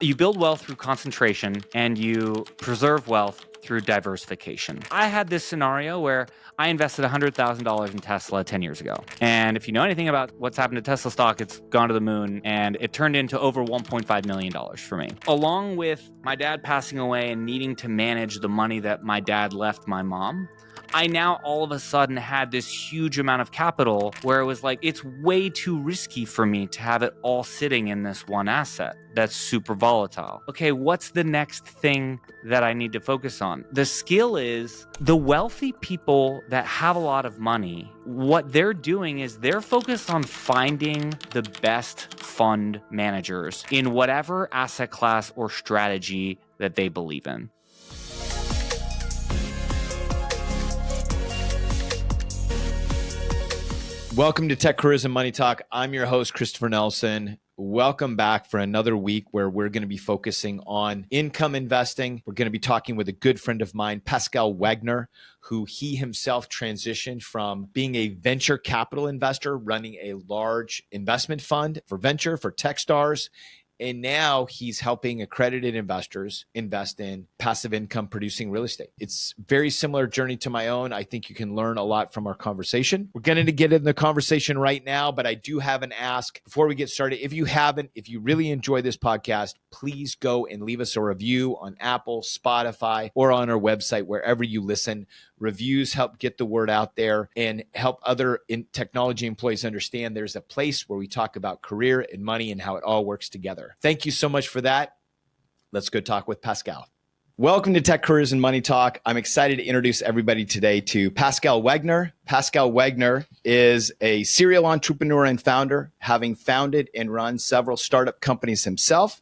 You build wealth through concentration and you preserve wealth through diversification. I had this scenario where I invested $100,000 in Tesla 10 years ago. And if you know anything about what's happened to Tesla stock, it's gone to the moon and it turned into over $1.5 million for me. Along with my dad passing away and needing to manage the money that my dad left my mom, I now all of a sudden had this huge amount of capital where it was like, it's way too risky for me to have it all sitting in this one asset that's super volatile. Okay, what's the next thing that I need to focus on? The skill is the wealthy people that have a lot of money, what they're doing is they're focused on finding the best fund managers in whatever asset class or strategy that they believe in. Welcome to Tech Careers and Money Talk. I'm your host, Christopher Nelson. Welcome back for another week where we're going to be focusing on income investing. We're going to be talking with a good friend of mine, Pascal Wagner, who he himself transitioned from being a venture capital investor, running a large investment fund for venture, for Techstars. And now he's helping accredited investors invest in passive income producing real estate. It's a very similar journey to my own. I think you can learn a lot from our conversation. We're going to get in the conversation right now, but I do have an ask before we get started. If you really enjoy this podcast, please go and leave us a review on Apple, Spotify, or on our website, wherever you listen. Reviews help get the word out there and help other technology employees understand there's a place where we talk about career and money and how it all works together. Thank you so much for that. Let's go talk with Pascal. Welcome to Tech Careers and Money Talk. I'm excited to introduce everybody today to Pascal Wagner. Pascal Wagner is a serial entrepreneur and founder, having founded and run several startup companies himself.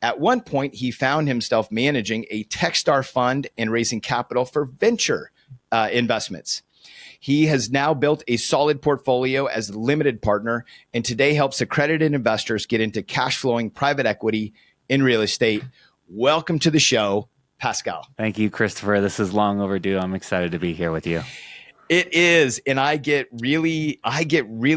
At one point, he found himself managing a Techstar fund and raising capital for venture investments. He has now built a solid portfolio as a limited partner and today helps accredited investors get into cash flowing private equity in real estate. Welcome to the show, Pascal. Thank you, Christopher. This is long overdue. I'm excited to be here with you. It is, and I get really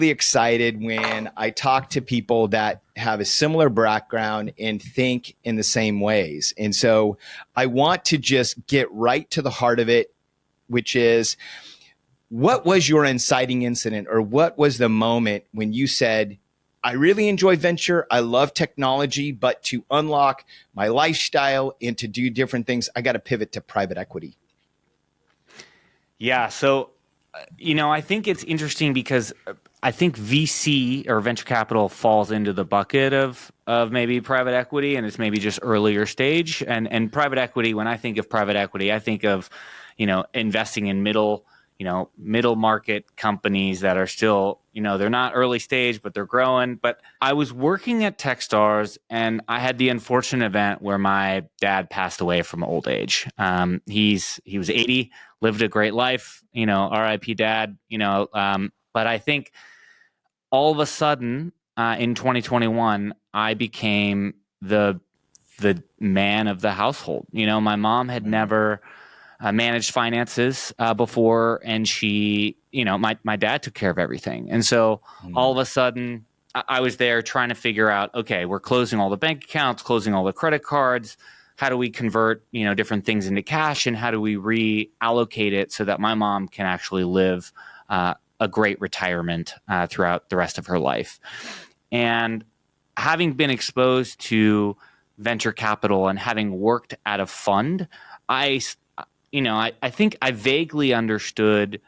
excited when I talk to people that have a similar background and think in the same ways. And so I want to just get right to the heart of it, which is, what was your inciting incident, or what was the moment when you said, I really enjoy venture, I love technology, but to unlock my lifestyle and to do different things, I got to pivot to private equity? Yeah, so I think it's interesting because I think VC or venture capital falls into the bucket of maybe private equity, and it's maybe just earlier stage. And private equity, when I think of private equity, I think of, investing in middle market companies that are still, they're not early stage, but they're growing. But I was working at Techstars and I had the unfortunate event where my dad passed away from old age. He was 80, lived a great life, RIP dad, but I think all of a sudden in 2021, I became the man of the household. My mom had never managed finances before, and she, my dad took care of everything. And so all of a sudden I was there trying to figure out, okay, we're closing all the bank accounts, closing all the credit cards. How do we convert, different things into cash, and how do we reallocate it so that my mom can actually live a great retirement throughout the rest of her life? And having been exposed to venture capital and having worked at a fund, I think I vaguely understood,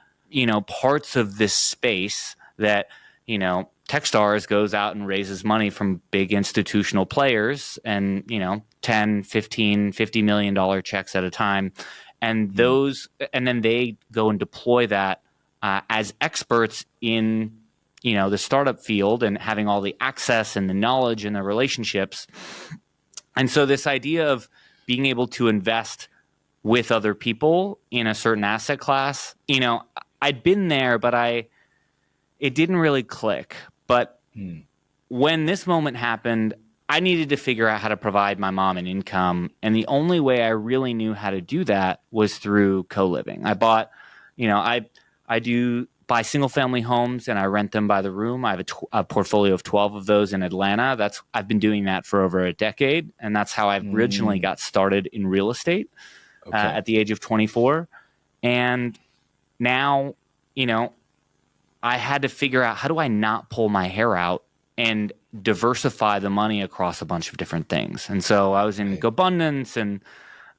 parts of this space that, Techstars goes out and raises money from big institutional players and, 10, 15, $50 million checks at a time. And then they go and deploy that as experts in, the startup field and having all the access and the knowledge and the relationships. And so this idea of being able to invest with other people in a certain asset class, I'd been there, but it didn't really click. But when this moment happened, I needed to figure out how to provide my mom an income. And the only way I really knew how to do that was through co-living. I bought, I do buy single family homes and I rent them by the room. I have a portfolio of 12 of those in Atlanta. I've been doing that for over a decade. And that's how I originally got started in real estate at the age of 24. And now, I had to figure out, how do I not pull my hair out and diversify the money across a bunch of different things? And so I was in GoBundance and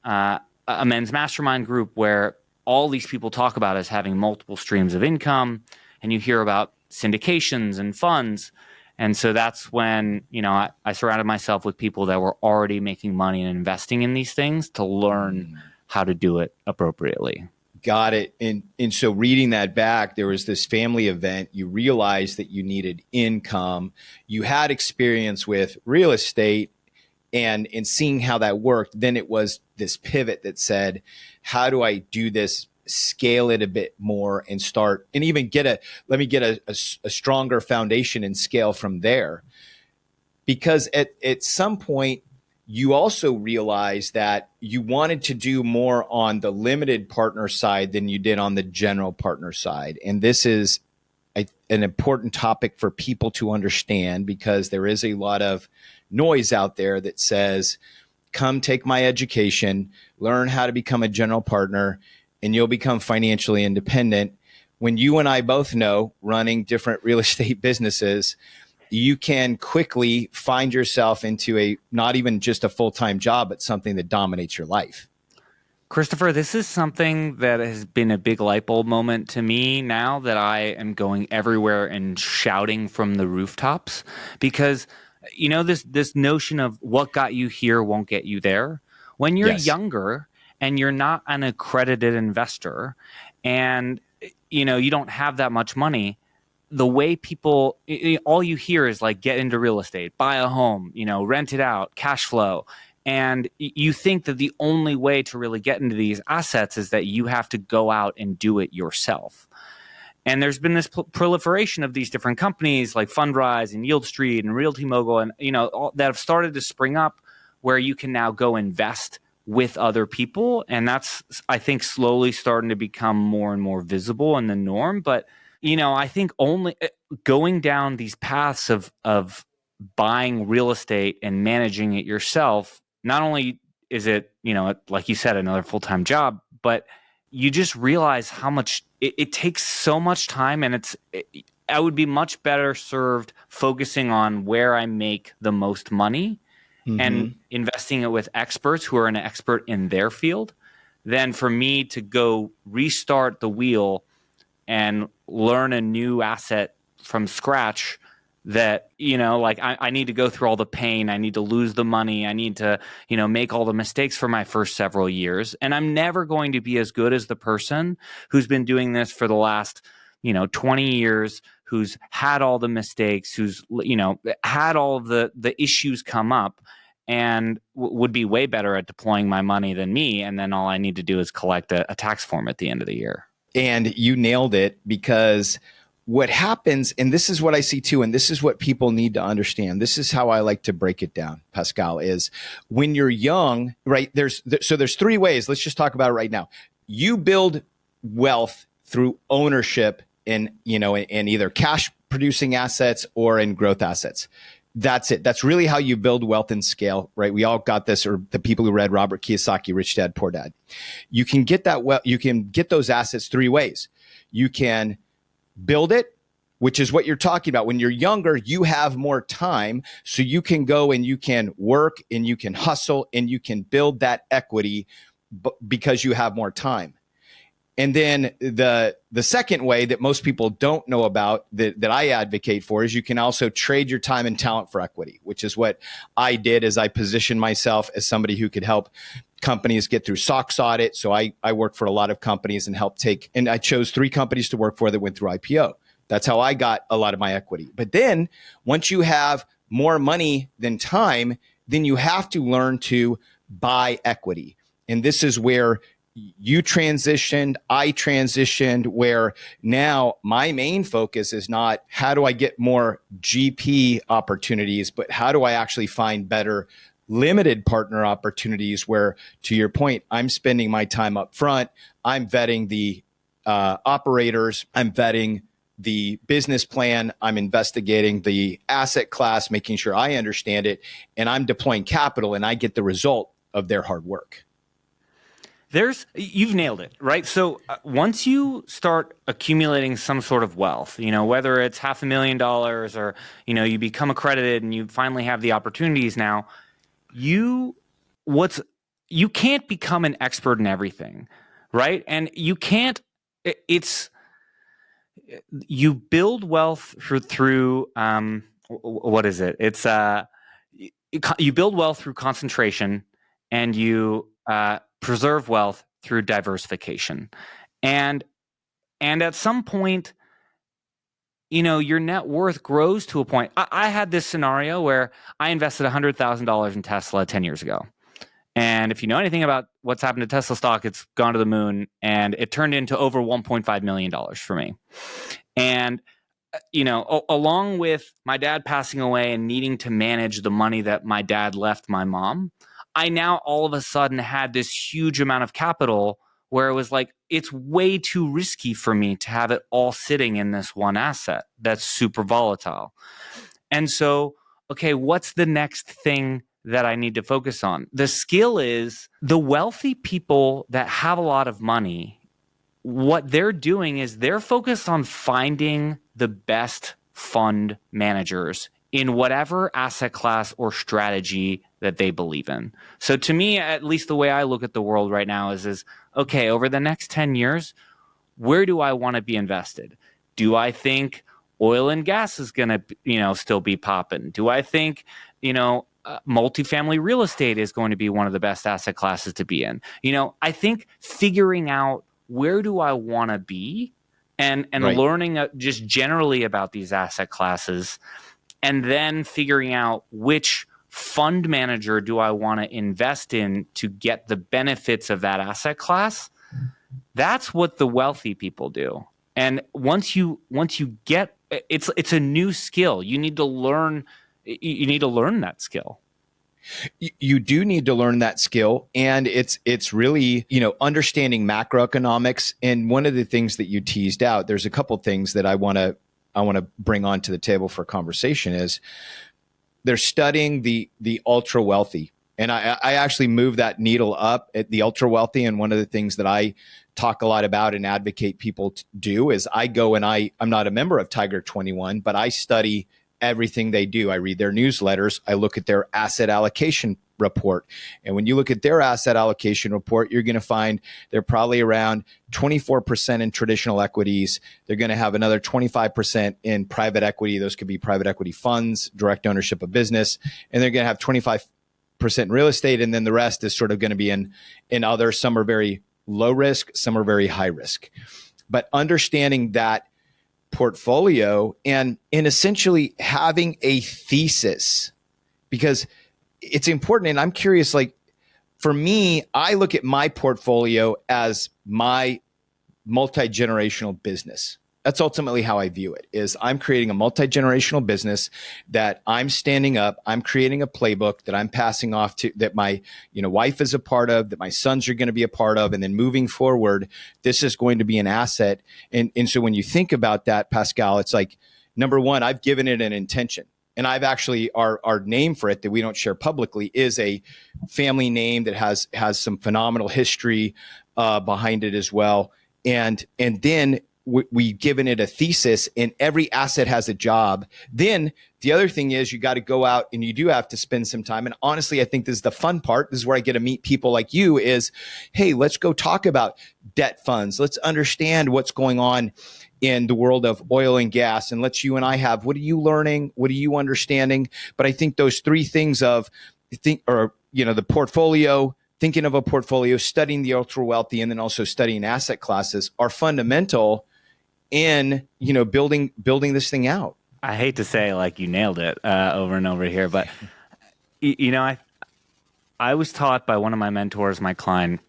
a men's mastermind group where all these people talk about as having multiple streams of income, and you hear about syndications and funds. And so that's when, I surrounded myself with people that were already making money and investing in these things to learn how to do it appropriately. Got it. And so reading that back, there was this family event. You realized that you needed income. You had experience with real estate and seeing how that worked. Then it was this pivot that said, how do I do this, scale it a bit more and start and even let me get a stronger foundation and scale from there. Because at some point, you also realized that you wanted to do more on the limited partner side than you did on the general partner side. And this is an important topic for people to understand, because there is a lot of noise out there that says, come take my education, learn how to become a general partner, and you'll become financially independent. When you and I both know, running different real estate businesses, you can quickly find yourself into not even just a full-time job, but something that dominates your life. Christopher, this is something that has been a big light bulb moment to me now that I am going everywhere and shouting from the rooftops, because this notion of what got you here won't get you there. When you're younger and you're not an accredited investor and you don't have that much money, the way people, all you hear is like, get into real estate, buy a home, rent it out, cash flow. And you think that the only way to really get into these assets is that you have to go out and do it yourself. And there's been this proliferation of these different companies like Fundrise and Yield Street and Realty Mogul, and that have started to spring up where you can now go invest with other people. And that's, I think, slowly starting to become more and more visible in the norm. But I think only going down these paths of buying real estate and managing it yourself, not only is it, like you said, another full-time job, but you just realize how much it takes so much time. And I would be much better served focusing on where I make the most money and investing it with experts who are an expert in their field than for me to go restart the wheel and learn a new asset from scratch that, I need to go through all the pain. I need to lose the money. I need to, make all the mistakes for my first several years. And I'm never going to be as good as the person who's been doing this for the last, 20 years, who's had all the mistakes, who's, had all of the issues come up and would be way better at deploying my money than me. And then all I need to do is collect a tax form at the end of the year. And you nailed it, because what happens, and this is what I see too, and this is what people need to understand. This is how I like to break it down, Pascal, is when you're young, right? There's three ways. Let's just talk about it right now. You build wealth through ownership in either cash producing assets or in growth assets. That's it. That's really how you build wealth and scale, right? We all got this, or the people who read Robert Kiyosaki, Rich Dad, Poor Dad. You can get you can get those assets three ways. You can build it, which is what you're talking about. When you're younger, you have more time, so you can go and you can work and you can hustle and you can build that equity because you have more time. And then the second way that most people don't know about that I advocate for is you can also trade your time and talent for equity, which is what I did as I positioned myself as somebody who could help companies get through SOX audit. So I worked for a lot of companies and I chose 3 companies to work for that went through IPO. That's how I got a lot of my equity. But then once you have more money than time, then you have to learn to buy equity. And this is where you transitioned, I transitioned, where now my main focus is not how do I get more GP opportunities, but how do I actually find better limited partner opportunities where, to your point, I'm spending my time up front. I'm vetting the operators. I'm vetting the business plan, I'm investigating the asset class, making sure I understand it, and I'm deploying capital, and I get the result of their hard work. You've nailed it, right? So once you start accumulating some sort of wealth, whether it's $500,000 or, you become accredited and you finally have the opportunities now, you can't become an expert in everything, right? And you can't, you build wealth through what is it? It's, you build wealth through concentration, and you preserve wealth through diversification. And at some point, your net worth grows to a point. I had this scenario where I invested $100,000 in Tesla 10 years ago. And if you know anything about what's happened to Tesla stock, it's gone to the moon, and it turned into over $1.5 million for me. And along with my dad passing away and needing to manage the money that my dad left my mom, I now all of a sudden had this huge amount of capital where it was like, it's way too risky for me to have it all sitting in this one asset that's super volatile. And so, okay, what's the next thing that I need to focus on? The skill is the wealthy people that have a lot of money. What they're doing is they're focused on finding the best fund managers in whatever asset class or strategy that they believe in. So to me, at least the way I look at the world right now is okay, over the next 10 years, where do I want to be invested? Do I think oil and gas is going to, still be popping? Do I think, multifamily real estate is going to be one of the best asset classes to be in? I think figuring out where do I want to be and right. Learning just generally about these asset classes, and then figuring out which fund manager do I want to invest in to get the benefits of that asset class. That's what the wealthy people do. And once you get, it's a new skill. You need to learn that skill. You do need to learn that skill, and it's really, understanding macroeconomics. And one of the things that you teased out, there's a couple things that I want to bring onto the table for conversation, is they're studying the ultra wealthy. And I actually move that needle up at the ultra wealthy. And one of the things that I talk a lot about and advocate people to do is I go and I'm not a member of Tiger 21, but I study everything they do. I read their newsletters. I look at their asset allocation report. And when you look at their asset allocation report, you're going to find they're probably around 24% in traditional equities. They're going to have another 25% in private equity. Those could be private equity funds, direct ownership of business. And they're going to have 25% in real estate. And then the rest is sort of going to be in other. Some are very low risk, some are very high risk. But understanding that portfolio and essentially having a thesis, because it's important. And I'm curious, like for me, I look at my portfolio as my multi-generational business. That's ultimately how I view it, is I'm creating a multi-generational business that I'm standing up. I'm creating a playbook that I'm passing off to, that my wife is a part of, that my sons are going to be a part of. And then moving forward, this is going to be an asset. And so when you think about that, Pascal, it's like, number one, I've given it an intention. And I've actually, our name for it that we don't share publicly is a family name that has some phenomenal history behind it as well. And then we've given it a thesis, and every asset has a job. Then the other thing is you got to go out and you do have to spend some time. And honestly, I think this is the fun part. This is where I get to meet people like you is, hey, let's go talk about debt funds. Let's understand what's going on in the world of oil and gas. And let's you and I have, what are you learning? What are you understanding? But I think those three things of the portfolio, thinking of a portfolio, studying the ultra wealthy, and then also studying asset classes are fundamental in building this thing out. I hate to say like you nailed it over and over here, but I was taught by one of my mentors, Mike Klein,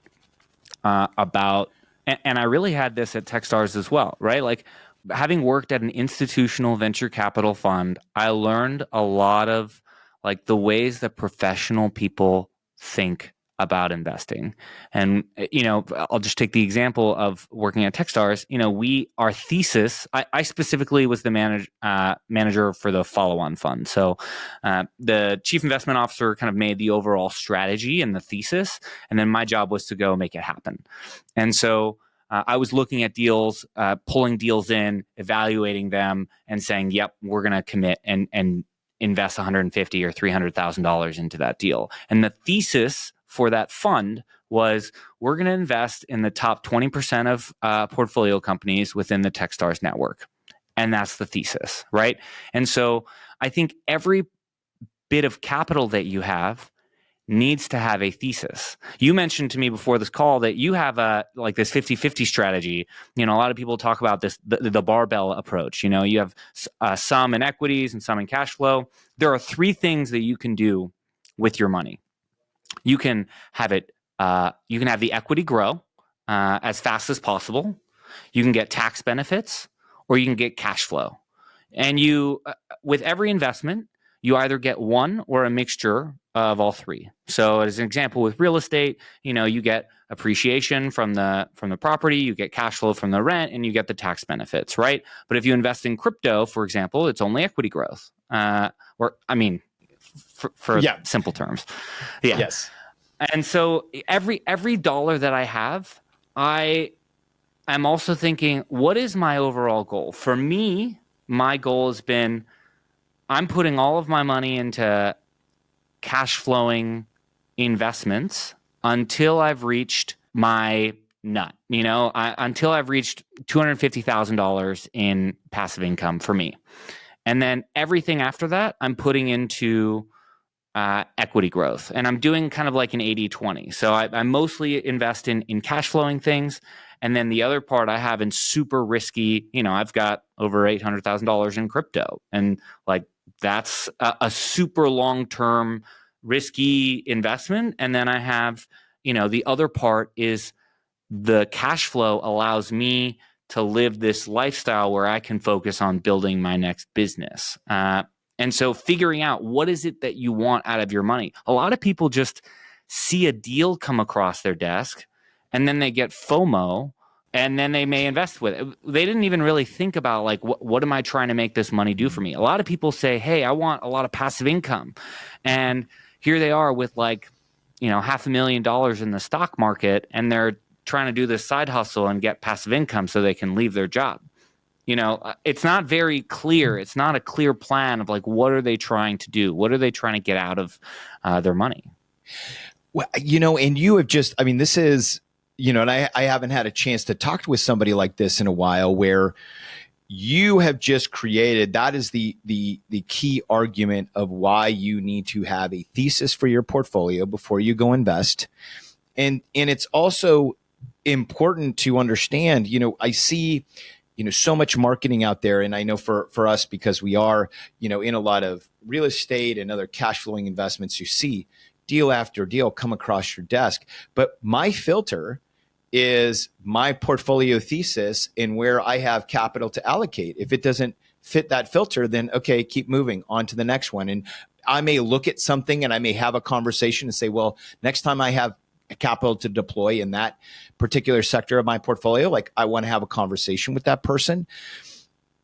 about, and I really had this at Techstars as well, right? Like having worked at an institutional venture capital fund, I learned a lot of like the ways that professional people think about investing. And, I'll just take the example of working at Techstars. Our thesis, I specifically was the manager for the follow-on fund. So the chief investment officer kind of made the overall strategy and the thesis. And then my job was to go make it happen. And so I was looking at deals, pulling deals in, evaluating them, and saying, "Yep, we're going to commit and invest $150,000 or $300,000 into that deal." And the thesis for that fund was, we're going to invest in the top 20% of portfolio companies within the Techstars network, and that's the thesis, right? And so I think every bit of capital that you have needs to have a thesis. You mentioned to me before this call that you have this 50-50 strategy. A lot of people talk about this, the barbell approach. You have some in equities and some in cash flow. There are three things that you can do with your money. You can have it. You can have the equity grow as fast as possible. You can get tax benefits, or you can get cash flow. And with every investment, you either get one or a mixture of all three. So as an example, with real estate, you get appreciation from the property, you get cash flow from the rent, and you get the tax benefits, right? But if you invest in crypto, for example, it's only equity growth. For simple terms. Yeah. Yes. And so every dollar that I have, I am also thinking, what is my overall goal? For me, my goal has been, I'm putting all of my money into cash flowing investments until I've reached my nut, until I've reached $250,000 in passive income for me. And then everything after that, I'm putting into equity growth. And I'm doing kind of like an 80-20. So I mostly invest in cash flowing things. And then the other part I have in super risky, I've got over $800,000 in crypto. And that's a super long-term risky investment. And then I have, the other part is the cash flow allows me to live this lifestyle where I can focus on building my next business. And so figuring out what is it that you want out of your money. A lot of people just see a deal come across their desk and then they get FOMO and then they may invest with it. They didn't even really think about what am I trying to make this money do for me? A lot of people say, hey, I want a lot of passive income. And here they are with $500,000 in the stock market, and they're trying to do this side hustle and get passive income so they can leave their job. It's not very clear. It's not a clear plan of what are they trying to do? What are they trying to get out of their money? Well, and you have just, this is, and I haven't had a chance to talk with somebody like this in a while, where you have just created, that is the key argument of why you need to have a thesis for your portfolio before you go invest. And it's also important to understand, I see, so much marketing out there. And I know for us, because we are, in a lot of real estate and other cash flowing investments, you see deal after deal come across your desk. But my filter is my portfolio thesis and where I have capital to allocate. If it doesn't fit that filter, then okay, keep moving on to the next one. And I may look at something and I may have a conversation and say, well, next time I have capital to deploy in that particular sector of my portfolio, I want to have a conversation with that person.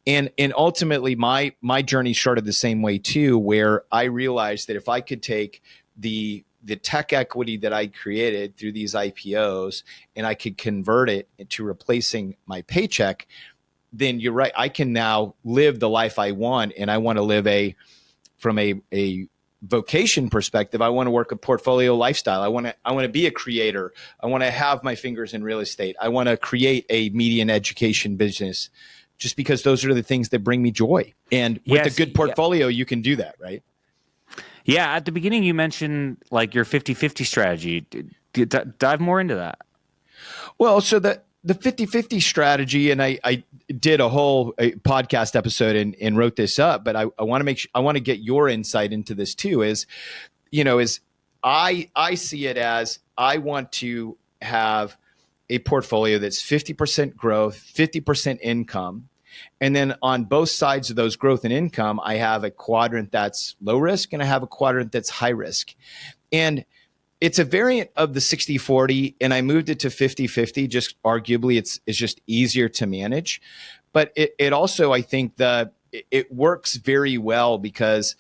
And ultimately my journey started the same way too, where I realized that if I could take the tech equity that I created through these IPOs and I could convert it into replacing my paycheck, then you're right. I can now live the life I want. And I want to live from a vocation perspective, I want to work a portfolio lifestyle. I want to be a creator. I want to have my fingers in real estate. I want to create a media and education business, just because those are the things that bring me joy. And with a good portfolio, you can do that, right? Yeah. At the beginning, you mentioned your 50-50 strategy. Dive more into that. Well, so the 50-50 strategy, and I did a whole podcast episode and wrote this up, but I want to I want to get your insight into this too, is I see it as, I want to have a portfolio that's 50% growth, 50% income. And then on both sides of those growth and income, I have a quadrant that's low risk and I have a quadrant that's high risk. And It's a variant of the 60-40, and I moved it to 50-50. Just arguably, it's just easier to manage. But it also, I think it works very well because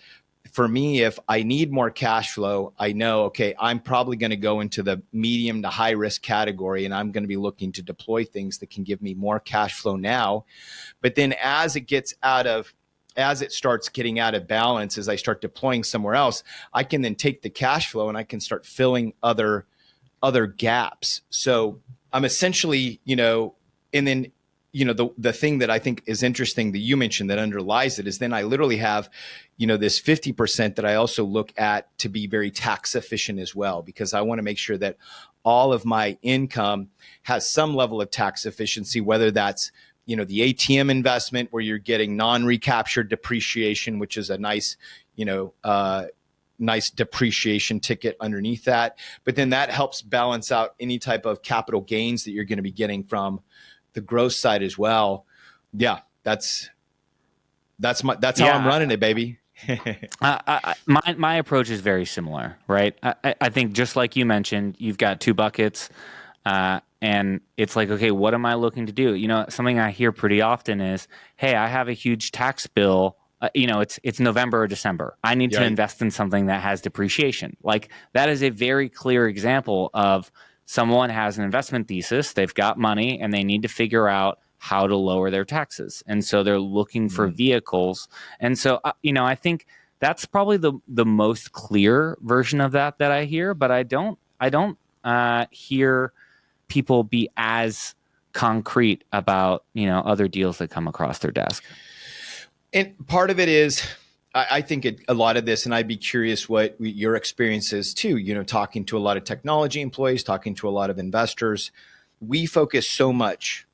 for me, if I need more cash flow, I know, okay, I'm probably going to go into the medium to high risk category, and I'm going to be looking to deploy things that can give me more cash flow now. But then as it starts getting out of balance, as I start deploying somewhere else, I can then take the cash flow and I can start filling other gaps. So I'm essentially, and then, the thing that I think is interesting that you mentioned that underlies it is then I literally have, this 50% that I also look at to be very tax efficient as well, because I want to make sure that all of my income has some level of tax efficiency, whether that's the ATM investment where you're getting non-recaptured depreciation, which is a nice, nice depreciation ticket underneath that. But then that helps balance out any type of capital gains that you're going to be getting from the growth side as well. Yeah, that's how I'm running it, baby. My approach is very similar, right? I think just like you mentioned, you've got two buckets. And it's like, okay, what am I looking to do? Something I hear pretty often is, hey, I have a huge tax bill. It's November or December. I need to invest in something that has depreciation. Like that is a very clear example of someone has an investment thesis. They've got money and they need to figure out how to lower their taxes. And so they're looking for vehicles. And so, I think that's probably the most clear version of that I hear, but I don't hear people be as concrete about, other deals that come across their desk. And part of it is, I think a lot of this, and I'd be curious what your experience is too, talking to a lot of technology employees, talking to a lot of investors, we focus so much.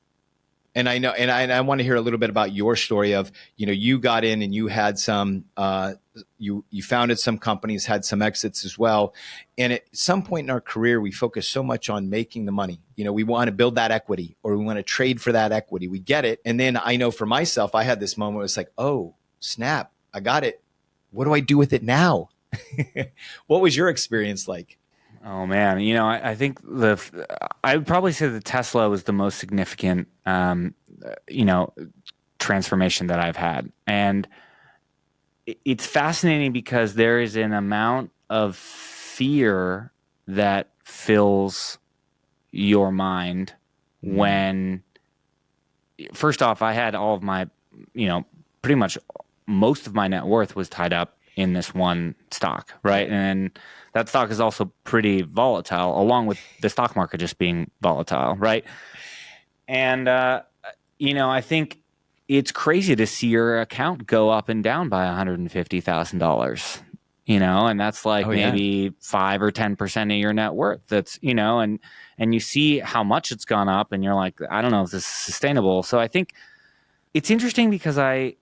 And I know, and I want to hear a little bit about your story of, you got in and you had some, you founded some companies, had some exits as well. And at some point in our career, we focus so much on making the money. We want to build that equity or we want to trade for that equity. We get it. And then I know for myself, I had this moment where it's like, oh, snap, I got it. What do I do with it now? What was your experience like? Oh man, I think I would probably say the Tesla was the most significant, transformation that I've had, and it's fascinating because there is an amount of fear that fills your mind when, first off, I had all of my, pretty much most of my net worth was tied up in this one stock, right? And that stock is also pretty volatile, along with the stock market just being volatile, right? And, I think it's crazy to see your account go up and down by $150,000, and that's like maybe 5 or 10% of your net worth. That's, and you see how much it's gone up and you're like, I don't know if this is sustainable. So I think it's interesting because I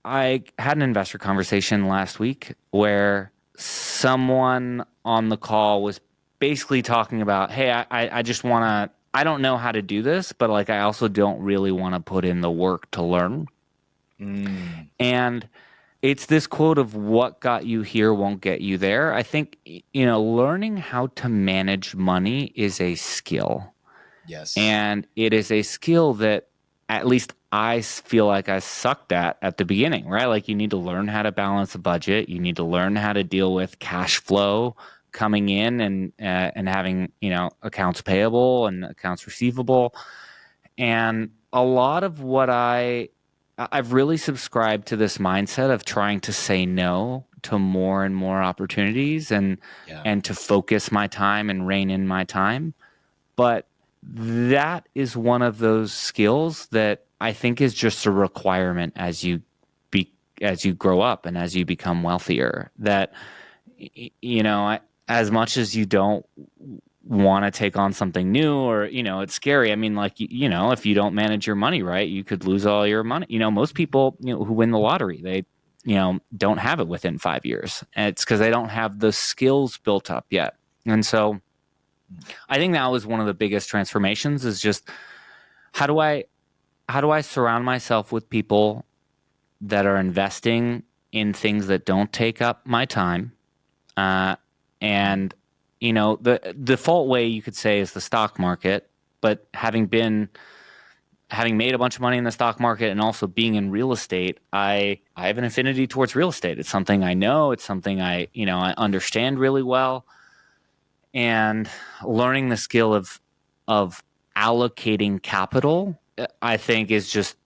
had an investor conversation last week where someone on the call was basically talking about, hey, I just want to, I don't know how to do this, but like I also don't really want to put in the work to learn. And it's this quote of what got you here won't get you there. I think, learning how to manage money is a skill. Yes. And it is a skill that at least I feel like I sucked at the beginning, right? Like you need to learn how to balance a budget. You need to learn how to deal with cash flow coming in and having, accounts payable and accounts receivable. And a lot of what I've really subscribed to this mindset of trying to say no to more and more opportunities and to focus my time and rein in my time. But that is one of those skills that I think is just a requirement as you grow up and as you become wealthier. That as much as you don't want to take on something new or it's scary. I mean, like if you don't manage your money right, you could lose all your money. Most people who win the lottery, they don't have it within 5 years. And it's because they don't have the skills built up yet. And so I think that was one of the biggest transformations is just how do I surround myself with people that are investing in things that don't take up my time, and the default way you could say is the stock market, but having made a bunch of money in the stock market and also being in real estate, I have an affinity towards real estate. It's something I know. It's something I understand really well. And learning the skill of allocating capital, I think, is just,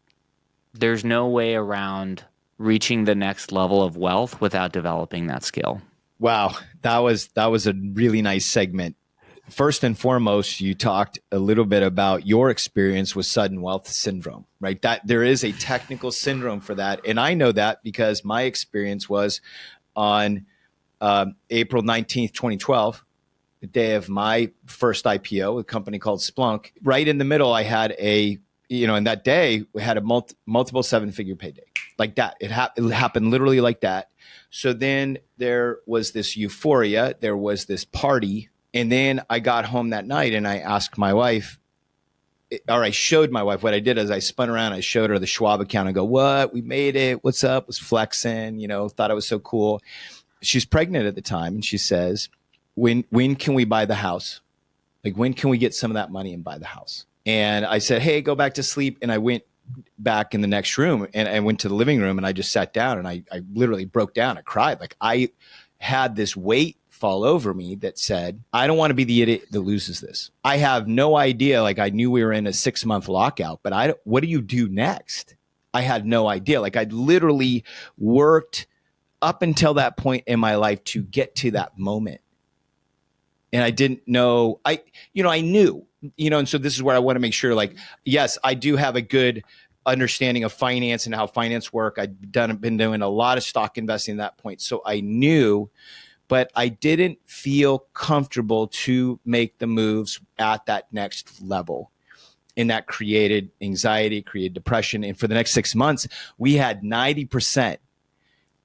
there's no way around reaching the next level of wealth without developing that skill. Wow, that was a really nice segment. First and foremost, you talked a little bit about your experience with sudden wealth syndrome, right? That there is a technical syndrome for that. And I know that because my experience was on April 19th, 2012, the day of my first IPO, a company called Splunk. Right in the middle, I had and that day we had a multiple seven-figure payday. Like that. It happened literally like that. So then there was this euphoria. There was this party. And then I got home that night and I asked my wife, or I showed my wife. What I did is I spun around, I showed her the Schwab account and go, what? We made it. What's up? Was flexing, thought it was so cool. She's pregnant at the time. And she says, when can we buy the house? Like, when can we get some of that money and buy the house? And I said, hey, go back to sleep. And I went back in the next room and I went to the living room and I just sat down and I literally broke down. I cried. Like, I had this weight fall over me that said, I don't want to be the idiot that loses this. I have no idea. Like, I knew we were in a 6-month lockout, but what do you do next? I had no idea. Like, I'd literally worked up until that point in my life to get to that moment. And I didn't know, I knew, and so this is where I want to make sure, like, yes, I do have a good understanding of finance and how finance work. I've been doing a lot of stock investing at that point. So I knew, but I didn't feel comfortable to make the moves at that next level. And that created anxiety, created depression. And for the next 6 months, we had 90%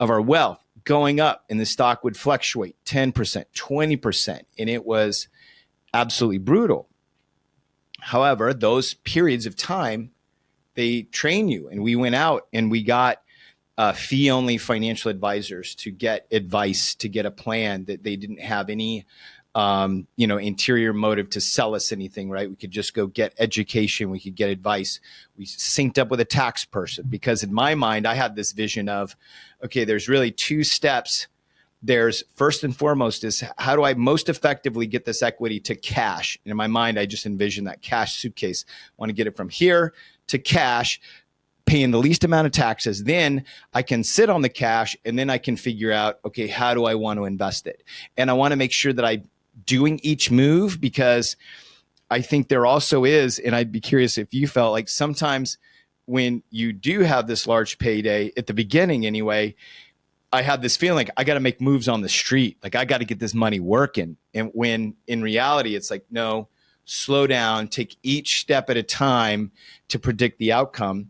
of our wealth going up and the stock would fluctuate 10%, 20%. And it was absolutely brutal. However, those periods of time, they train you. And we went out and we got fee-only financial advisors to get advice, to get a plan that they didn't have any, interior motive to sell us anything, right? We could just go get education. We could get advice. We synced up with a tax person because in my mind, I had this vision of, okay, there's really 2 steps. There's first and foremost is how do I most effectively get this equity to cash? And in my mind, I just envision that cash suitcase. I want to get it from here to cash, paying the least amount of taxes. Then I can sit on the cash and then I can figure out, okay, how do I want to invest it? And I want to make sure that I'm doing each move because I think there also is, and I'd be curious if you felt like sometimes when you do have this large payday at the beginning anyway, I have this feeling like I got to make moves on the street. Like I got to get this money working. And when in reality, it's like, no, slow down, take each step at a time to predict the outcome.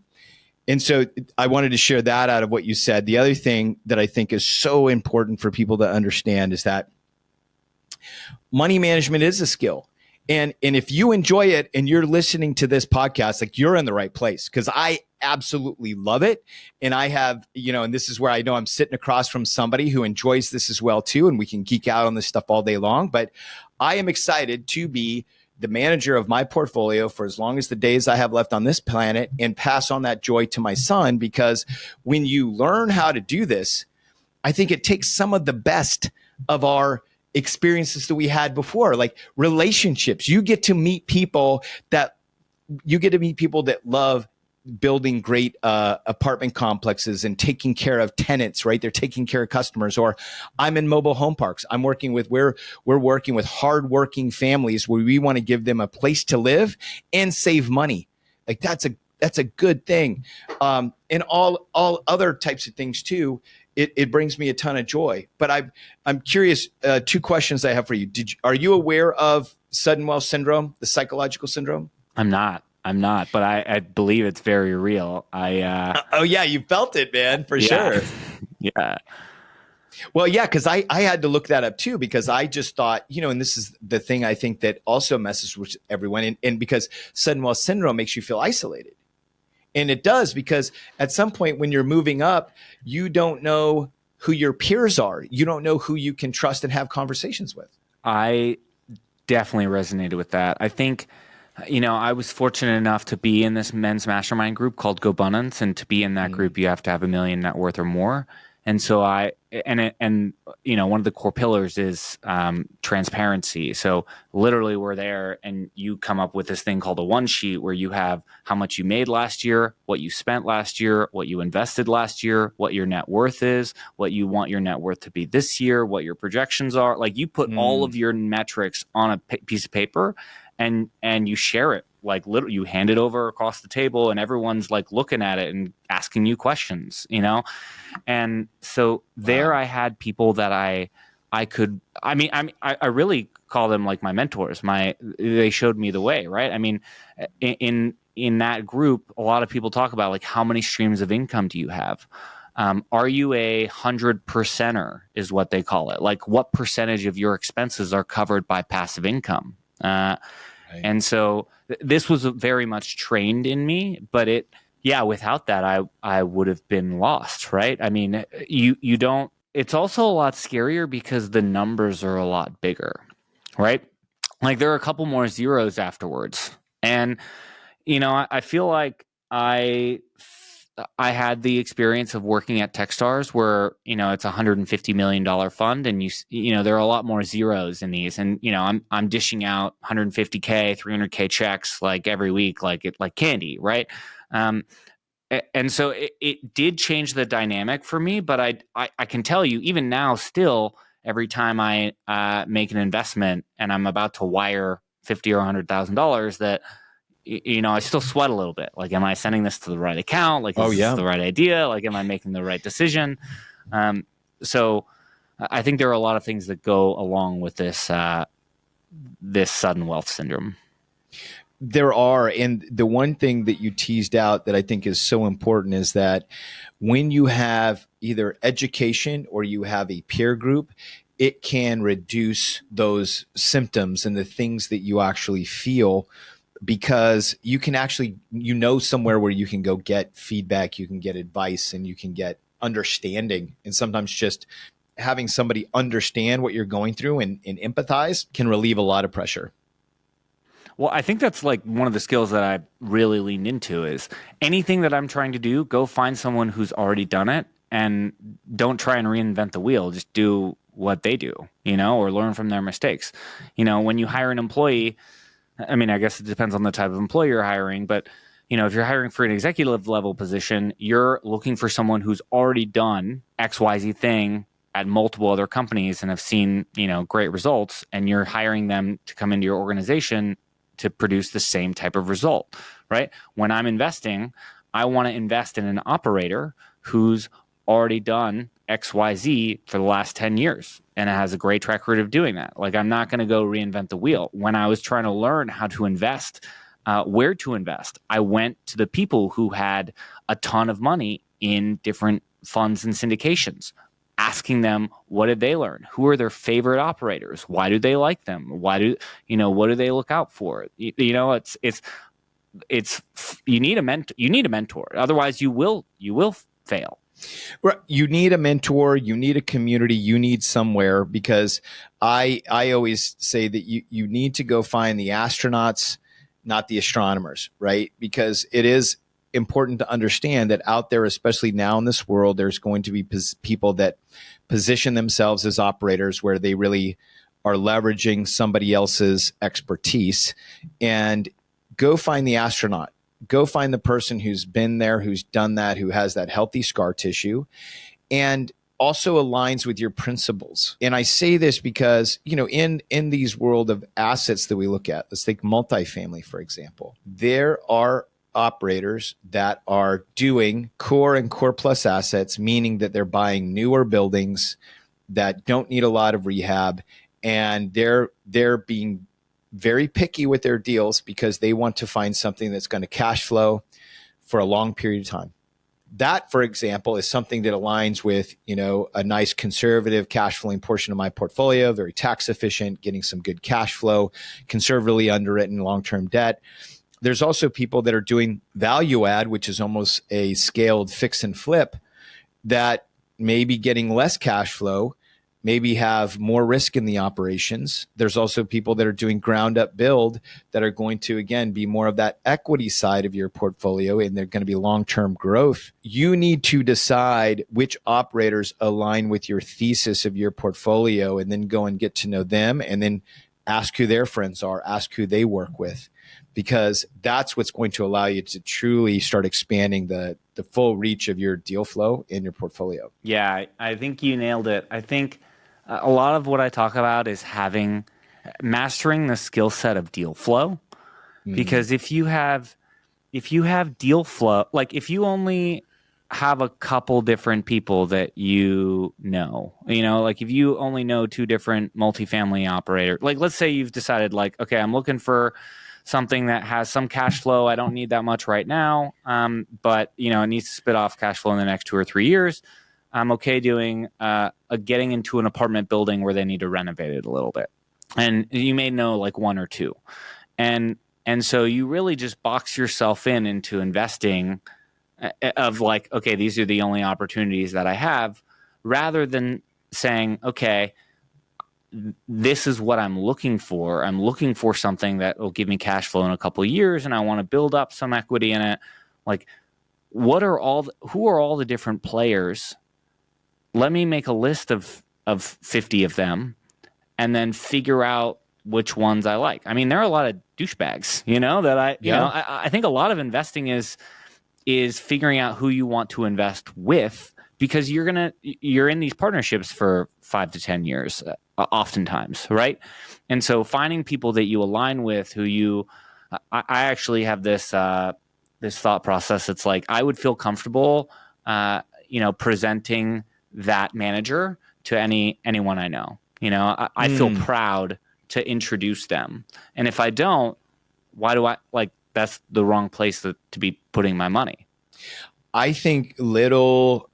And so I wanted to share that out of what you said. The other thing that I think is so important for people to understand is that money management is a skill. And if you enjoy it and you're listening to this podcast, like you're in the right place because I absolutely love it. And I have, and this is where I know I'm sitting across from somebody who enjoys this as well too. And we can geek out on this stuff all day long, but I am excited to be the manager of my portfolio for as long as the days I have left on this planet and pass on that joy to my son. Because when you learn how to do this, I think it takes some of the best of our experiences that we had before, like relationships. You get to meet people that love building great apartment complexes and taking care of tenants, right? They're taking care of customers. Or I'm in mobile home parks. We're working with hardworking families where we want to give them a place to live and save money. Like that's a good thing. And all other types of things too. It brings me a ton of joy. But I'm curious. 2 questions I have for you. Are you aware of sudden wealth syndrome, the psychological syndrome? I'm not, but I believe it's very real. Oh yeah, you felt it, man, for sure. Yeah. Well, yeah, because I had to look that up too, because I just thought, and this is the thing I think that also messes with everyone, and because sudden wealth syndrome makes you feel isolated. And it does, because at some point when you're moving up, you don't know who your peers are. You don't know who you can trust and have conversations with. I definitely resonated with that. I think, I was fortunate enough to be in this men's mastermind group called GoBundance, and to be in that group, you have to have $1 million net worth or more. And so one of the core pillars is transparency. So literally we're there and you come up with this thing called a one sheet where you have how much you made last year, what you spent last year, what you invested last year, what your net worth is, what you want your net worth to be this year, what your projections are. Like, you put all of your metrics on a piece of paper and you share it. Like, literally you hand it over across the table and everyone's like looking at it and asking you questions, And so there I had people that I really call them like my mentors. They showed me the way, right? I mean, in that group, a lot of people talk about like, how many streams of income do you have? Are you 100%er is what they call it. Like, what percentage of your expenses are covered by passive income? And so this was very much trained in me, but without that, I would have been lost, right? I mean, you don't, it's also a lot scarier because the numbers are a lot bigger, right? Like, there are a couple more zeros afterwards. And, I feel like I had the experience of working at Techstars where, it's a $150 million fund, and there are a lot more zeros in these. And, I'm dishing out 150K, 300K checks like every week, like candy, right? And so it did change the dynamic for me, but I can tell you, even now, still, every time I make an investment and I'm about to wire $50,000 or $100,000, that I still sweat a little bit. Like, am I sending this to the right account? Like, is this the right idea? Like, am I making the right decision? So I think there are a lot of things that go along with this sudden wealth syndrome. There are. And the one thing that you teased out that I think is so important is that when you have either education or you have a peer group, it can reduce those symptoms and the things that you actually feel, because you can actually, somewhere where you can go get feedback, you can get advice, and you can get understanding. And sometimes just having somebody understand what you're going through and empathize can relieve a lot of pressure. Well, I think that's like one of the skills that I really leaned into is anything that I'm trying to do, go find someone who's already done it and don't try and reinvent the wheel. Just do what they do, or learn from their mistakes. When you hire an employee, I mean, I guess it depends on the type of employee you're hiring, but if you're hiring for an executive level position, you're looking for someone who's already done XYZ thing at multiple other companies and have seen, great results, and you're hiring them to come into your organization to produce the same type of result, right? When I'm investing, I want to invest in an operator who's already done XYZ for the last 10 years and has a great track record of doing that. Like, I'm not going to go reinvent the wheel. When I was trying to learn how to invest, where to invest, I went to the people who had a ton of money in different funds and syndications, asking them, what did they learn? Who are their favorite operators? Why do they like them? What do they look out for? It's you need a mentor. Otherwise you will fail. Right. You need a mentor, you need a community, you need somewhere, because I always say that you need to go find the astronauts, not the astronomers, right? Because it is important to understand that out there, especially now in this world, there's going to be people that position themselves as operators where they really are leveraging somebody else's expertise. And go find the astronaut. Go find the person who's been there, who's done that, who has that healthy scar tissue, and also aligns with your principles. And I say this because, in these world of assets that we look at, let's take multifamily, for example, there are operators that are doing core and core plus assets, meaning that they're buying newer buildings that don't need a lot of rehab, and they're being very picky with their deals because they want to find something that's going to cash flow for a long period of time. That, for example, is something that aligns with, a nice conservative cash flowing portion of my portfolio, very tax efficient, getting some good cash flow, conservatively underwritten long-term debt. There's also people that are doing value add, which is almost a scaled fix and flip, that may be getting less cash flow, maybe have more risk in the operations. There's also people that are doing ground up build that are going to, again, be more of that equity side of your portfolio, and they're going to be long-term growth. You need to decide which operators align with your thesis of your portfolio, and then go and get to know them, and then ask who their friends are, ask who they work with, because that's what's going to allow you to truly start expanding the full reach of your deal flow in your portfolio. Yeah, I think you nailed it. I think a lot of what I talk about is mastering the skill set of deal flow. Because if you have deal flow, like if you only have a couple different people that like if you only know two different multifamily operators, like let's say you've decided like, okay, I'm looking for something that has some cash flow. I don't need that much right now. But it needs to spit off cash flow in the next 2 or 3 years. I'm okay doing getting into an apartment building where they need to renovate it a little bit. And you may know like one or two. And so you really just box yourself into investing of like, okay, these are the only opportunities that I have, rather than saying, okay, this is what I'm looking for. I'm looking for something that will give me cash flow in a couple of years, and I want to build up some equity in it. Like, who are all the different players? Let me make a list of 50 of them, and then figure out which ones I like. I mean, there are a lot of douchebags, that I think a lot of investing is figuring out who you want to invest with, because you're in these partnerships for 5 to 10 years, oftentimes, right? And so finding people that you align with, I actually have this thought process. It's like, I would feel comfortable, presenting that manager to anyone I know. I feel proud to introduce them. And if I don't, why do I that's the wrong place to be putting my money. I think little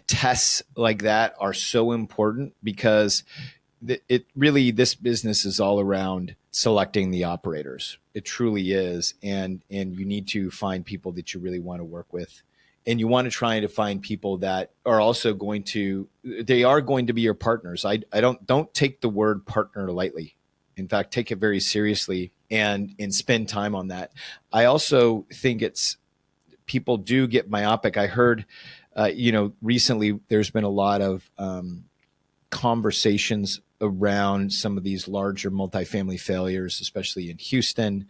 tests like that are so important, because this business is all around selecting the operators. It truly is. And you need to find people that you really want to work with. And you want to try to find people that are also going to be your partners. I don't take the word partner lightly. In fact, take it very seriously and spend time on that. I also think people do get myopic. I heard, recently there's been a lot of conversations around some of these larger multifamily failures, especially in Houston.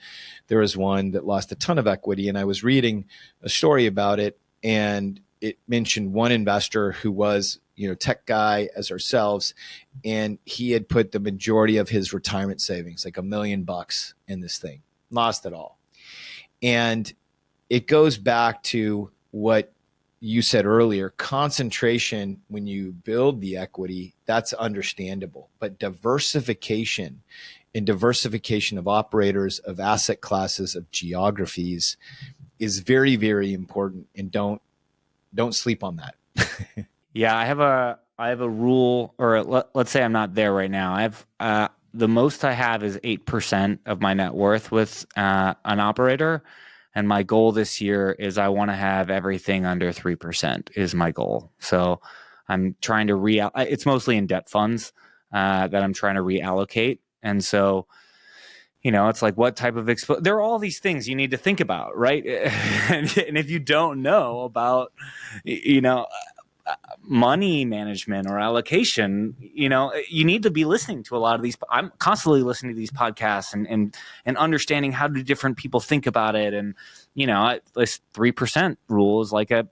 There was one that lost a ton of equity, and I was reading a story about it, and it mentioned one investor who was, tech guy as ourselves, and he had put the majority of his retirement savings, like $1 million, in this thing, lost it all. And it goes back to what you said earlier, concentration when you build the equity, that's understandable. But diversification of operators, of asset classes, of geographies is very, very important. And don't sleep on that. Yeah, I have a rule, or let's say I'm not there right now. I have the most I have is 8% of my net worth with an operator. And my goal this year is I want to have everything under 3% is my goal. So I'm trying to it's mostly in debt funds that I'm trying to reallocate. And so, it's like, what type of there are all these things you need to think about, right? And if you don't know about, money management or allocation, you need to be listening to a lot of these. I'm constantly listening to these podcasts and understanding how do different people think about it. And, this 3% rule is like a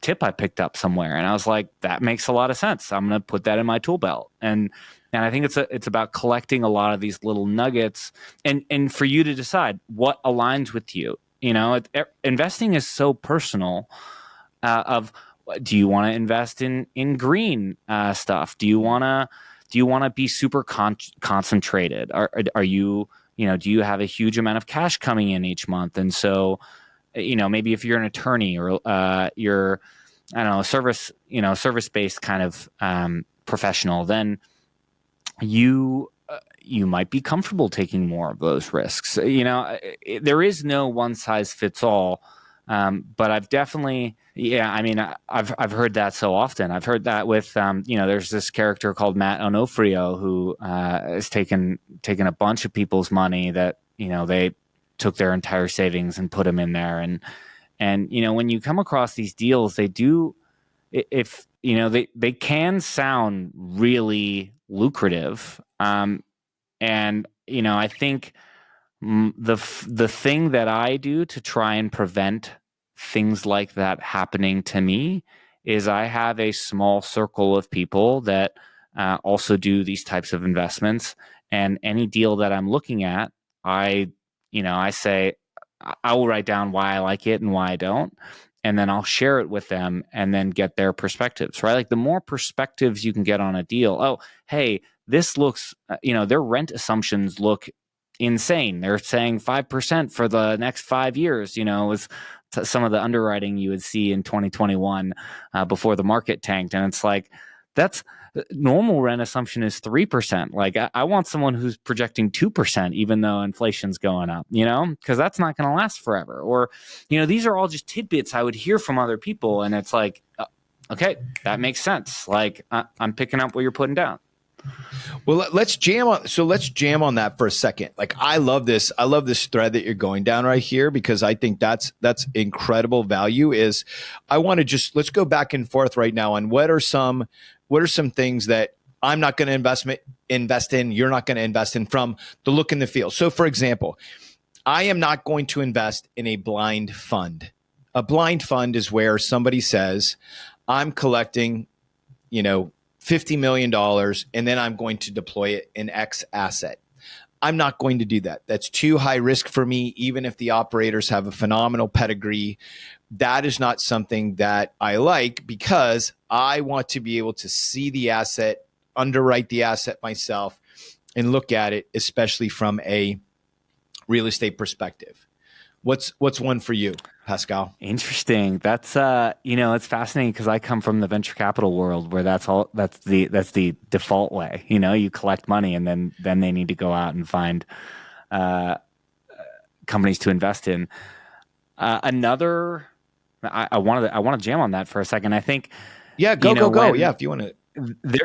tip I picked up somewhere. And I was like, that makes a lot of sense. I'm going to put that in my tool belt. And I think it's about collecting a lot of these little nuggets and for you to decide what aligns with you. Investing is so personal, do you want to invest in green stuff? Do you want to be super concentrated? Are you, do you have a huge amount of cash coming in each month? And so, maybe if you're an attorney or you're, I don't know, service-based kind of professional, then you might be comfortable taking more of those risks. There is no one size fits all But I've definitely, I mean, I've heard that so often. I've heard that with, there's this character called Matt Onofrio who has taken a bunch of people's money that, they took their entire savings and put them in there. And when you come across these deals, they do, if, they can sound really lucrative. And, I think the thing that I do to try and prevent things like that happening to me is I have a small circle of people that also do these types of investments. And any deal that I'm looking at, I say I will write down why I like it and why I don't, and then I'll share it with them and then get their perspectives. Right, like the more perspectives you can get on a deal. Oh, hey, this looks, their rent assumptions look insane. They're saying 5% for the next 5 years. Is some of the underwriting you would see in 2021 before the market tanked, and it's like that's normal rent assumption is 3%. Like I want someone who's projecting 2%, even though inflation's going up. Because that's not going to last forever. Or these are all just tidbits I would hear from other people, and it's like, okay, that makes sense. Like I'm picking up what you're putting down. Well, let's jam on that for a second. Like I love this thread that you're going down right here, because I think that's incredible value. Is I want to let's go back and forth right now on what are some things that I'm not going to invest in, you're not going to invest in, from the look and the feel. So for example, I am not going to invest in a blind fund. A blind fund is where somebody says, I'm collecting, $50 million, and then I'm going to deploy it in X asset. I'm not going to do that. That's too high risk for me, even if the operators have a phenomenal pedigree. That is not something that I like, because I want to be able to see the asset, underwrite the asset myself, and look at it, especially from a real estate perspective. What's one for you, Pascal? Interesting. That's it's fascinating because I come from the venture capital world where that's the default way. You collect money and then they need to go out and find companies to invest in. I want to jam on that for a second. I think go. Yeah, if you want to.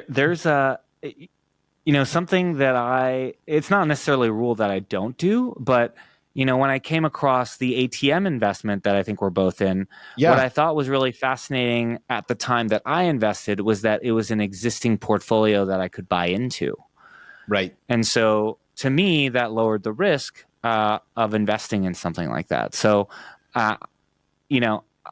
There's something that it's not necessarily a rule that I don't do, but when I came across the ATM investment that I think we're both in, what I thought was really fascinating at the time that I invested was that it was an existing portfolio that I could buy into. Right. And so to me, that lowered the risk of investing in something like that. So,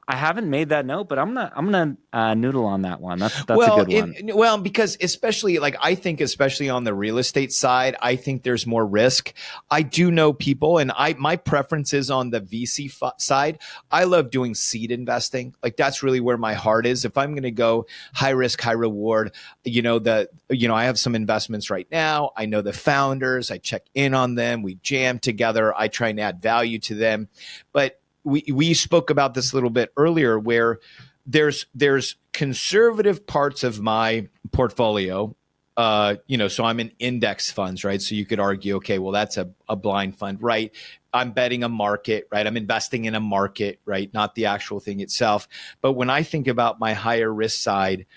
I haven't made that note, but I'm gonna noodle on that one. That's a good one. Because especially especially on the real estate side, I think there's more risk. I do know people, and my preference is on the VC side. I love doing seed investing. Like that's really where my heart is. If I'm going to go high risk, high reward, I have some investments right now. I know the founders. I check in on them. We jam together. I try and add value to them, but we spoke about this a little bit earlier, where there's conservative parts of my portfolio. So I'm in index funds, right? So you could argue, okay, well, that's a blind fund, right? I'm betting a market, right? I'm investing in a market, right? Not the actual thing itself. But when I think about my higher risk side,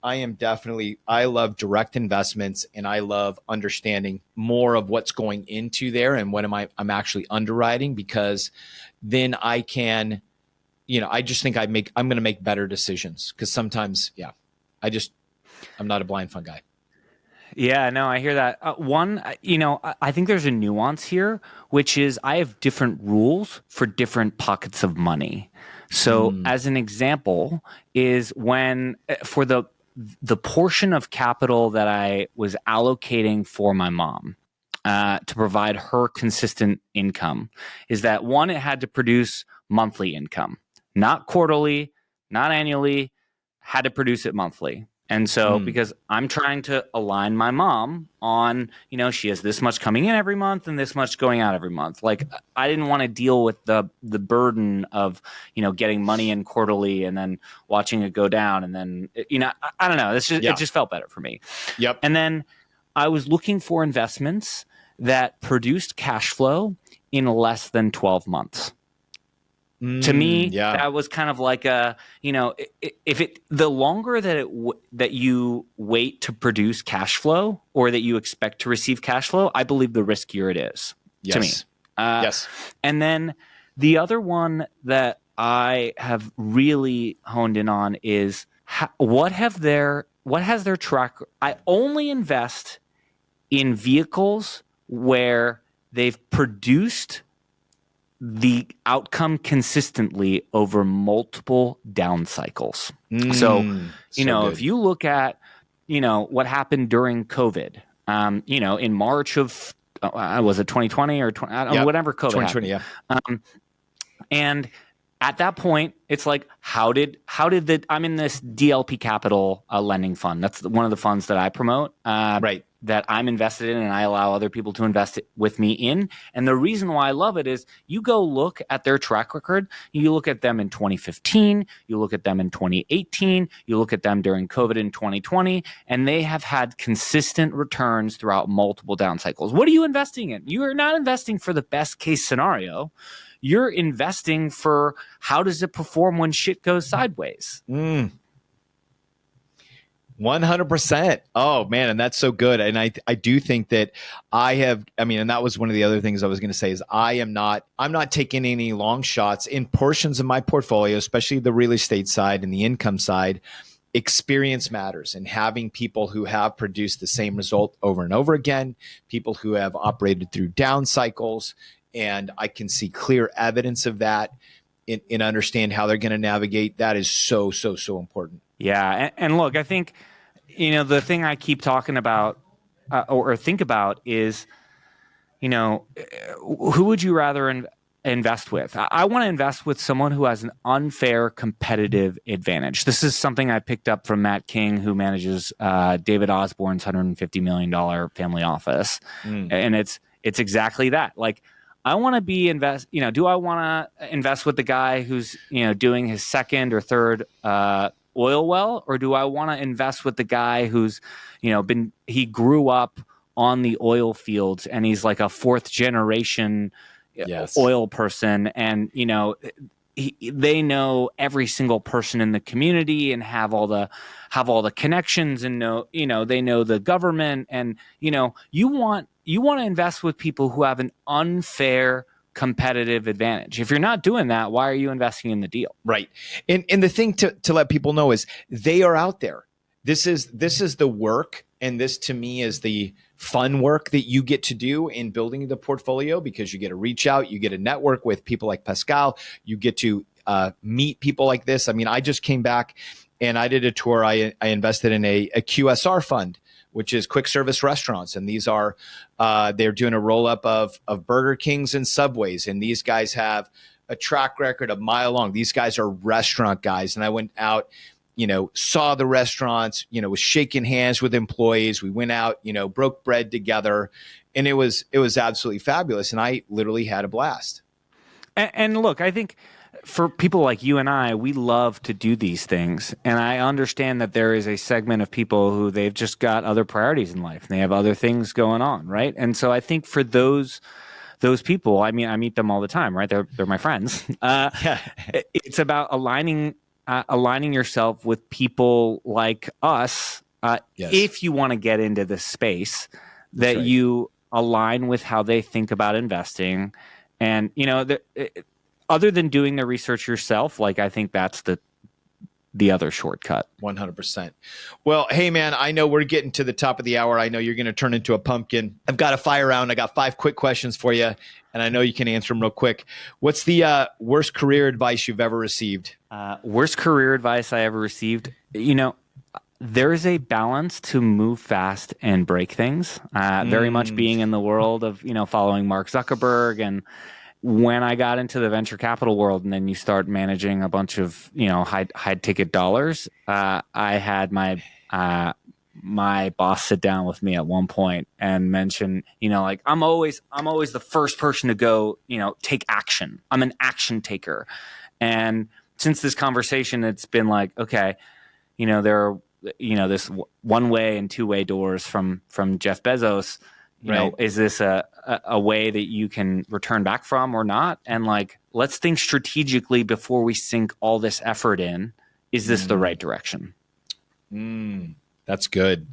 I love direct investments, and I love understanding more of what's going into there and what I'm actually underwriting, because then I can, I just think I'm going to make better decisions, because sometimes, I'm not a blind fund guy. Yeah, no, I hear that. I think there's a nuance here, which is I have different rules for different pockets of money. So as an example is when for the portion of capital that I was allocating for my mom to provide her consistent income, is that one, it had to produce monthly income, not quarterly, not annually, had to produce it monthly. And so because I'm trying to align my mom on, she has this much coming in every month and this much going out every month. Like I didn't want to deal with the burden of, getting money in quarterly and then watching it go down. And then, I don't know. It just felt better for me. Yep. And then I was looking for investments that produced cash flow in less than 12 months. To me, Yeah. that was kind of like a, the longer that you wait to produce cash flow or that you expect to receive cash flow, I believe the riskier it is to me. Yes. Yes. And then the other one that I have really honed in on is what has their track. I only invest in vehicles where they've produced the outcome consistently over multiple down cycles. So, good. if you look at, what happened during COVID, in March of, was it 2020 or 20, I don't know, whatever COVID 2020, happened. And at that point, it's like, how did I'm in this DLP Capital lending fund. That's one of the funds that I promote, right, that I'm invested in, and I allow other people to invest with me in. And the reason why I love it is you go look at their track record. You look at them in 2015, you look at them in 2018, you look at them during COVID in 2020, and they have had consistent returns throughout multiple down cycles. What are you investing in? You are not investing for the best case scenario. You're investing for how does it perform when shit goes sideways. 100%. Oh man, and that's so good. And I do think that and that was one of the other things I was going to say is I'm not taking any long shots in portions of my portfolio, especially the real estate side and the income side. Experience matters, and having people who have produced the same result over and over again, people who have operated through down cycles, and I can see clear evidence of that and understand how they're going to navigate. That is so important. Yeah. And look, I think, the thing I keep talking about or think about is, who would you rather invest with? I want to invest with someone who has an unfair competitive advantage. This is something I picked up from Matt King, who manages David Osborne's $150 million family office. And it's exactly that. Like, I want to do I want to invest with the guy who's, doing his second or third oil well, or do I want to invest with the guy who's, he grew up on the oil fields and he's like a fourth generation oil person, and, they know every single person in the community and have all the connections, and they know the government, and you want to invest with people who have an unfair competitive advantage. If you're not doing that, why are you investing in the deal? Right. And the thing to let people know is they are out there. This is the work, and this to me is the fun work that you get to do in building the portfolio, because you get to reach out, you get to network with people like Pascal, you get to meet people like this. I mean, I just came back and I did a tour. I invested in a QSR fund, which is quick service restaurants. And these are, they're doing a roll up of Burger Kings and Subways. And these guys have a track record a mile long. These guys are restaurant guys. And I went out, saw the restaurants, was shaking hands with employees. We went out, broke bread together, and it was absolutely fabulous. And I literally had a blast. And look, I think for people like you and I, we love to do these things. And I understand that there is a segment of people who they've just got other priorities in life and they have other things going on, right? And so I think for those people, I mean, I meet them all the time, right? They're my friends. It's about aligning yourself with people like us, if you want to get into this space, that you align with how they think about investing. And, other than doing the research yourself, like, I think that's the other shortcut. 100%. Well, hey man, I know we're getting to the top of the hour. I know you're going to turn into a pumpkin. I've got a fire round. I got 5 quick questions for you, and I know you can answer them real quick. What's the worst career advice you've ever received? Worst career advice I ever received? There is a balance to move fast and break things. Very much being in the world of, following Mark Zuckerberg, and when I got into the venture capital world, and then you start managing a bunch of, high ticket dollars, I had my boss sit down with me at one point and mention, I'm always the first person to go, take action. I'm an action taker. And since this conversation, it's been like, okay, there are, this one way and two way doors from Jeff Bezos. you know, is this a way that you can return back from or not? And like, let's think strategically before we sink all this effort in. Is this the right direction? That's good.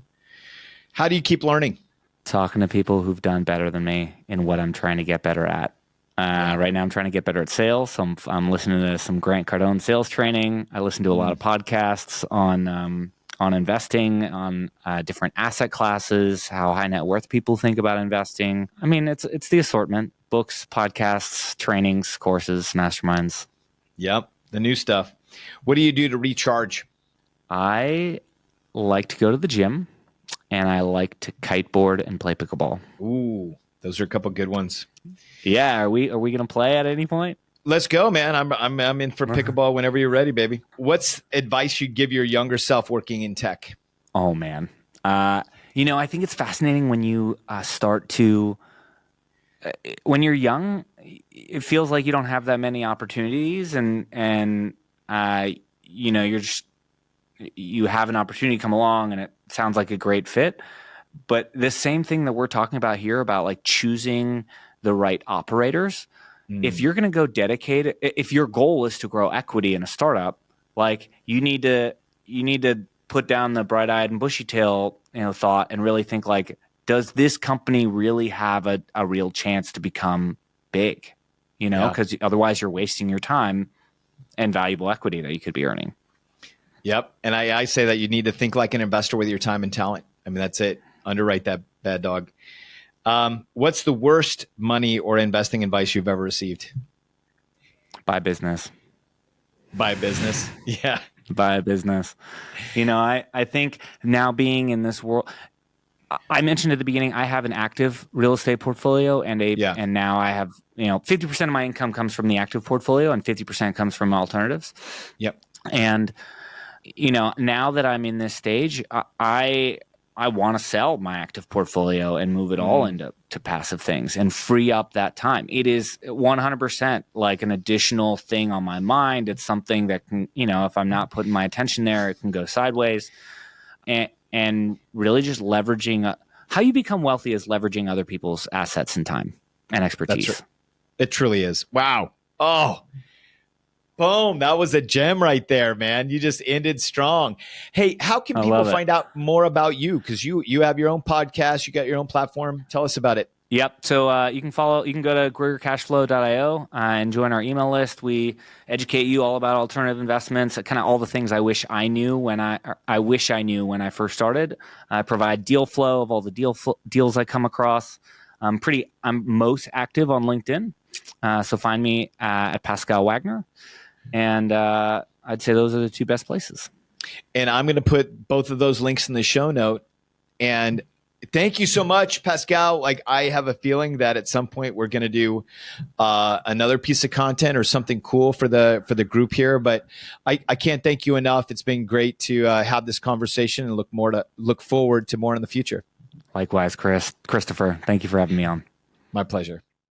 How do you keep learning? Talking to people who've done better than me in what I'm trying to get better at. Right now I'm trying to get better at sales. So I'm listening to some Grant Cardone sales training. I listen to a lot of podcasts on investing, on different asset classes, how high net worth people think about investing. I mean, it's the assortment: books, podcasts, trainings, courses, masterminds. Yep, the new stuff. What do you do to recharge? I like to go to the gym, and I like to kiteboard and play pickleball. Ooh, those are a couple good ones. Yeah, are we going to play at any point? Let's go, man. I'm in for pickleball whenever you're ready, baby. What's advice you'd give your younger self working in tech? Oh man, you know, I think it's fascinating when you start to when you're young. It feels like you don't have that many opportunities, and you know, you have an opportunity come along, and it sounds like a great fit. But the same thing that we're talking about here about like choosing the right operators. If you're going to go dedicated, if your goal is to grow equity in a startup, like you need to put down the bright-eyed and bushy-tail, you know, thought and really think like, does this company really have a real chance to become big? You know, because otherwise you're wasting your time and valuable equity that you could be earning. Yep. And I say that you need to think like an investor with your time and talent. I mean, that's it. Underwrite that bad dog. What's the worst money or investing advice you've ever received? Buy business. Buy business. Yeah. Buy a business. You know, I think now being in this world, I mentioned at the beginning, I have an active real estate portfolio and now I have, you know, 50% of my income comes from the active portfolio and 50% comes from alternatives. Yep. And, you know, now that I'm in this stage, I want to sell my active portfolio and move it all into passive things and free up that time. It is 100% like an additional thing on my mind. It's something that can, you know, if I'm not putting my attention there, it can go sideways. And really just leveraging how you become wealthy is leveraging other people's assets and time and expertise. That's right. It truly is. Wow. Oh, boom. That was a gem right there, man. You just ended strong. Hey, how can people find out more about you? Because you have your own podcast, you got your own platform. Tell us about it. Yep. So you can go to gregercashflow.io and join our email list. We educate you all about alternative investments, kind of all the things I wish I knew when I first started. I provide deal flow of all the deals I come across. I'm most active on LinkedIn. So find me at Pascal Wagner. And I'd say those are the two best places. And I'm going to put both of those links in the show note. And thank you so much, Pascal. Like, I have a feeling that at some point we're going to do another piece of content or something cool for the group here. But I can't thank you enough. It's been great to have this conversation and look forward to more in the future. Likewise, Christopher. Thank you for having me on. My pleasure.